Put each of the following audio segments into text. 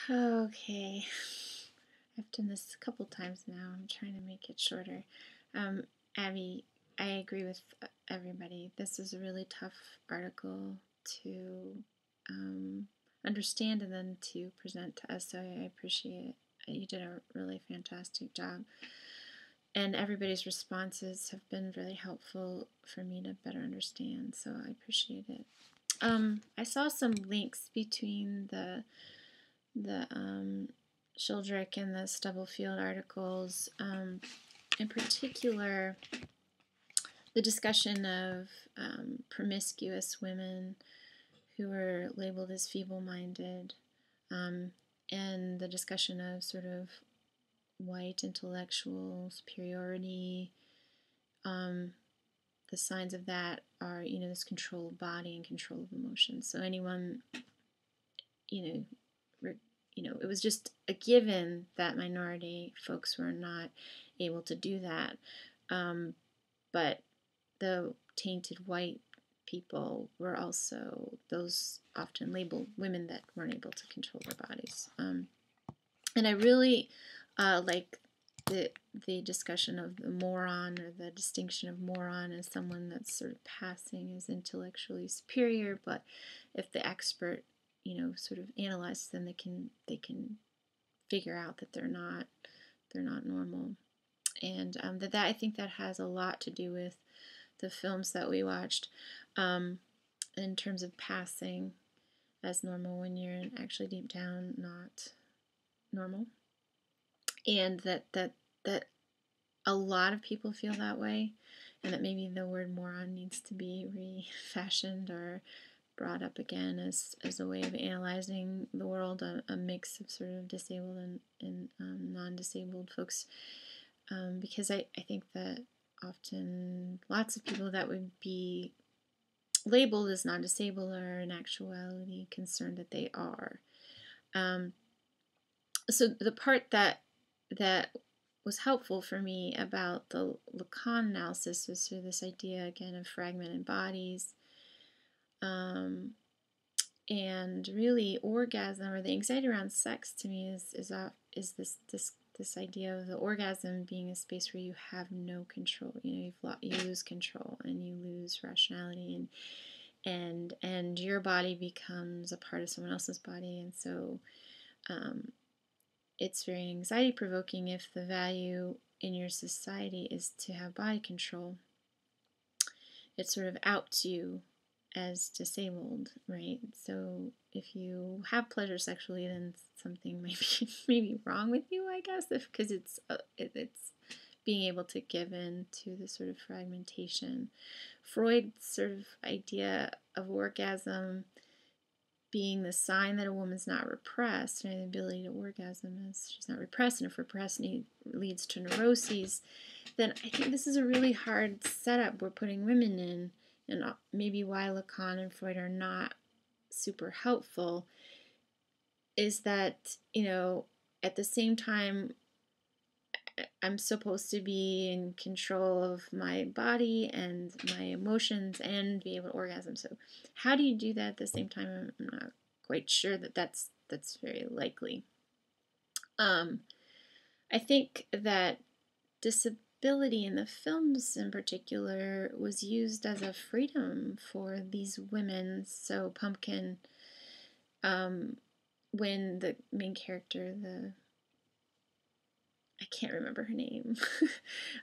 Okay. I've done this a couple times now. I'm trying to make it shorter. Abby, I agree with everybody. This is a really tough article to understand and then to present to us, so I appreciate it. You did a really fantastic job. And everybody's responses have been really helpful for me to better understand, so I appreciate it. I saw some links between the Shildrick and the Stubblefield articles, in particular the discussion of promiscuous women who were labeled as feeble-minded, and the discussion of sort of white intellectual superiority. The signs of that are, this control of body and control of emotions. So anyone, it was just a given that minority folks were not able to do that. But the tainted white people were also those often labeled women that weren't able to control their bodies. And I really like the discussion of the moron, or the distinction of moron as someone that's sort of passing as intellectually superior, but if the expert sort of analyzes them, they can figure out that they're not normal. And that I think that has a lot to do with the films that we watched, in terms of passing as normal when you're actually deep down not normal. And that a lot of people feel that way, and that maybe the word moron needs to be refashioned or brought up again as a way of analyzing the world, a mix of sort of disabled and non-disabled folks, because I think that often lots of people that would be labeled as non-disabled are in actuality concerned that they are. So the part that was helpful for me about the Lacan analysis was sort of this idea again of fragmented bodies, and really orgasm, or the anxiety around sex, to me is this idea of the orgasm being a space where you have no control. You lose control and you lose rationality, and your body becomes a part of someone else's body, and so it's very anxiety provoking if the value in your society is to have body control. It sort of outs you as disabled, right? So if you have pleasure sexually, then something may be wrong with you, I guess, because it's being able to give in to the sort of fragmentation. Freud's sort of idea of orgasm being the sign that a woman's not repressed, and the ability to orgasm is she's not repressed, and if repressed leads to neuroses, then I think this is a really hard setup we're putting women in, and maybe why Lacan and Freud are not super helpful is that, at the same time, I'm supposed to be in control of my body and my emotions and be able to orgasm. So how do you do that at the same time? I'm not quite sure that's very likely. I think that disability in the films in particular was used as a freedom for these women. So Pumpkin, when the main character, I can't remember her name,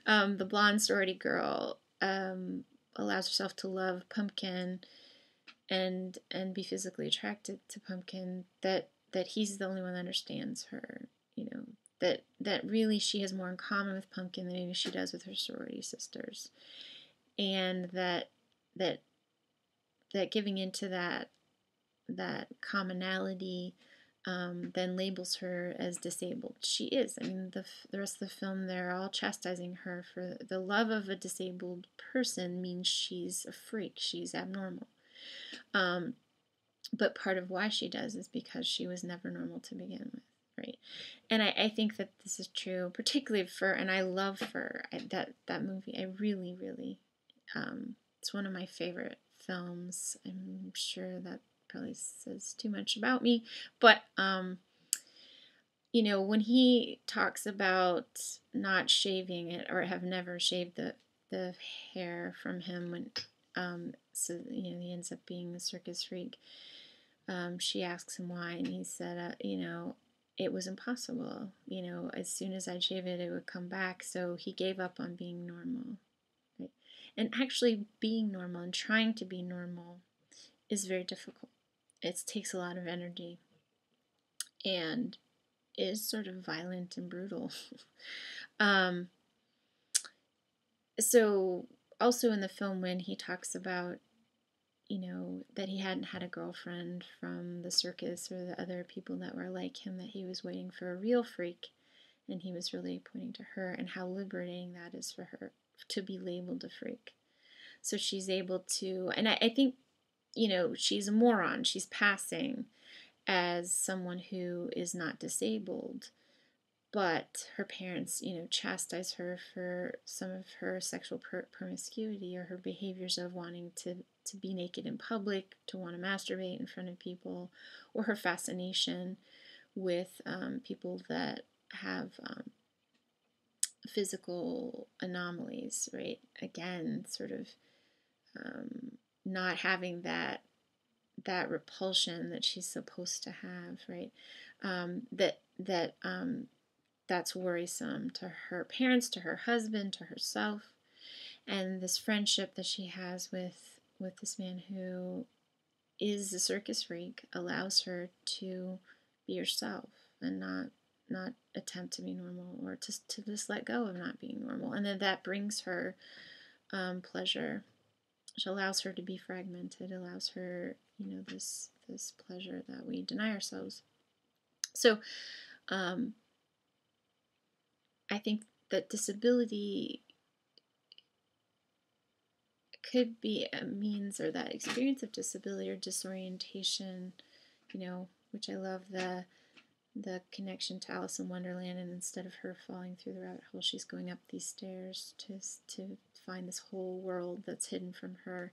the blonde sorority girl, allows herself to love Pumpkin and be physically attracted to Pumpkin, that he's the only one that understands her, that really she has more in common with Pumpkin than maybe she does with her sorority sisters, and that giving into that commonality then labels her as disabled. She is. I mean, the rest of the film, they're all chastising her for the love of a disabled person means she's a freak, she's abnormal. But part of why she does is because she was never normal to begin with, right? And I think that this is true, particularly for, and I love Fur, that movie. I really, really, it's one of my favorite films. I'm sure that probably says too much about me, but when he talks about not shaving it, or have never shaved the hair from him, when so he ends up being a circus freak. She asks him why, and he said, it was impossible. As soon as I'd shave it, it would come back. So he gave up on being normal. Right? And actually, being normal and trying to be normal is very difficult. It takes a lot of energy and is sort of violent and brutal. um, so, also in the film, when he talks about that he hadn't had a girlfriend from the circus or the other people that were like him, that he was waiting for a real freak, and he was really pointing to her, and how liberating that is for her to be labeled a freak. So she's able to, and I think, she's a moron. She's passing as someone who is not disabled, but her parents, chastise her for some of her sexual promiscuity, or her behaviors of wanting to be naked in public, to want to masturbate in front of people, or her fascination with people that have physical anomalies, right? Again, sort of not having that repulsion that she's supposed to have, right? That's worrisome to her parents, to her husband, to herself. And this friendship that she has with this man who is a circus freak allows her to be herself, and not attempt to be normal, or to just let go of not being normal. And then that brings her pleasure, which allows her to be fragmented, allows her, this pleasure that we deny ourselves. So I think that disability could be a means, or that experience of disability or disorientation, which I love the connection to Alice in Wonderland, and instead of her falling through the rabbit hole, she's going up these stairs to find this whole world that's hidden from her.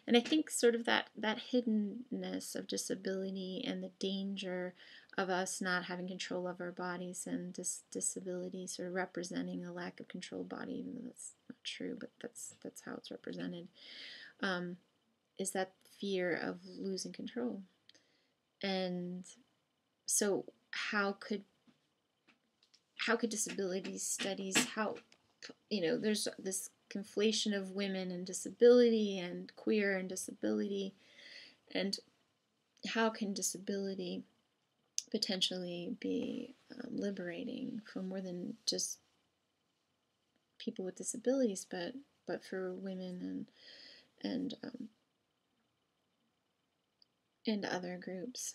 And I think sort of that hiddenness of disability, and the danger of us not having control of our bodies, and disability sort of representing a lack of control body, even though that's not true, but that's how it's represented, is that fear of losing control. And so how could disability studies help? There's this conflation of women and disability, and queer and disability, and how can disability potentially be liberating for more than just people with disabilities, but for women and other groups.